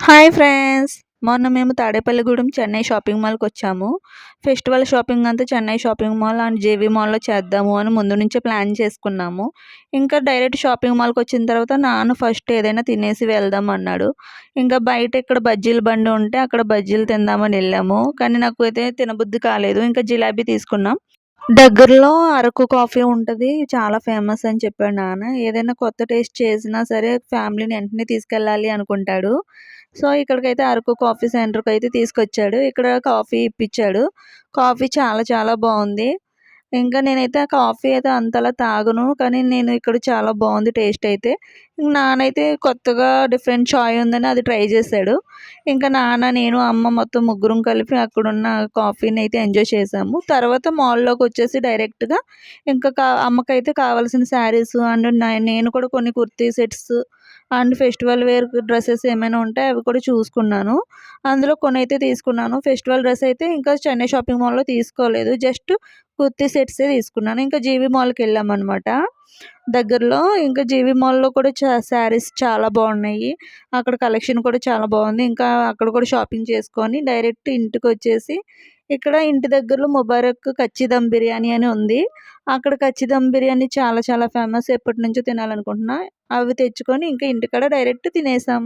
Hi friends. మొన్న మేము Tadepalligudem Chennai shopping మాల్‌కొచ్చాము. ఫెస్టివల్ షాపింగ్ అంతా Chennai shopping mall and JV మాల్‌లో చేద్దాము అని ముందు నుంచే ప్లాన్ చేసుకున్నాము. ఇంకా డైరెక్ట్ షాపింగ్ మాల్‌కొచ్చిన తర్వాత నాన్న ఫస్ట్ ఏదైనా తినేసి వెళ్దాం అన్నాడు. ఇంకా బయట ఇక్కడ బజ్జీల బండి ఉంటే అక్కడ బజ్జీలు తిందామని వెళ్ళాము. కానీ నాకు అయితే తినబుద్ధి కాలేదు. ఇంకా జిలేబీ తీసుకున్నాం. దగ్గరలో అరకు కాఫీ ఉంటది. చాలా ఫేమస్ అని చెప్పాడు నాన్న. ఏదైనా కొత్త టేస్ట్ చేసినా సరే ఫ్యామిలీని వెంటనే తీసుకెళ్ళాలి అనుకుంటాడు. సో, ఇక్కడికైతే అరకు కాఫీ సెంటర్‌కైతే తీసుకొచ్చాడు. ఇక్కడ కాఫీ ఇప్పిచ్చాడు. కాఫీ చాలా చాలా బావుంది. ఇంకా నేనైతే ఆ కాఫీ అయితే అంతలా తాగను. కానీ నేను ఇక్కడ చాలా బావుంది టేస్ట్ అయితే. నాన్నయితే కొత్తగా డిఫరెంట్ చాయ్ ఉందని అది ట్రై చేశాడు. ఇంకా నాన్న, నేను, అమ్మ మొత్తం ముగ్గురం కలిపి అక్కడున్న కాఫీనైతే ఎంజాయ్ చేశాము. తర్వాత మాల్‌లోకొచ్చేసి డైరెక్ట్‌గా ఇంకా అమ్మకైతే కావాల్సిన శారీస్ అండ్ నేను కూడా కొన్ని kurti sets and festival wear dresses ఏమైనా ఉంటే అవి కూడా చూసుకున్నాను. అందులో కొన్నైతే తీసుకున్నాను. ఫెస్టివల్ డ్రెస్ అయితే ఇంకా చెన్నై షాపింగ్ మాల్‌లో తీసుకోలేదు. జస్ట్ కుర్తీ సెట్సే తీసుకున్నాను. ఇంకా జీవీ మాల్‌కెళ్ళామనమాట. దగ్గరలో ఇంకా జీవీ మాల్‌లో కూడా శారీస్ చాలా బాగున్నాయి. అక్కడ కలెక్షన్ కూడా చాలా బాగుంది. ఇంకా అక్కడ కూడా షాపింగ్ చేసుకొని డైరెక్ట్ ఇంటికొచ్చేసి ఇక్కడ ఇంటి దగ్గరలో ముబారక్ కచ్చి దమ్ బిర్యానీ అని ఉంది. అక్కడ కచ్చి దమ్ బిర్యానీ చాలా చాలా ఫేమస్. ఎప్పటినుంచో తినాలనుకుంటున్నా. అవి తెచ్చుకొని ఇంకా ఇంటికాడ డైరెక్ట్ తినేసాం.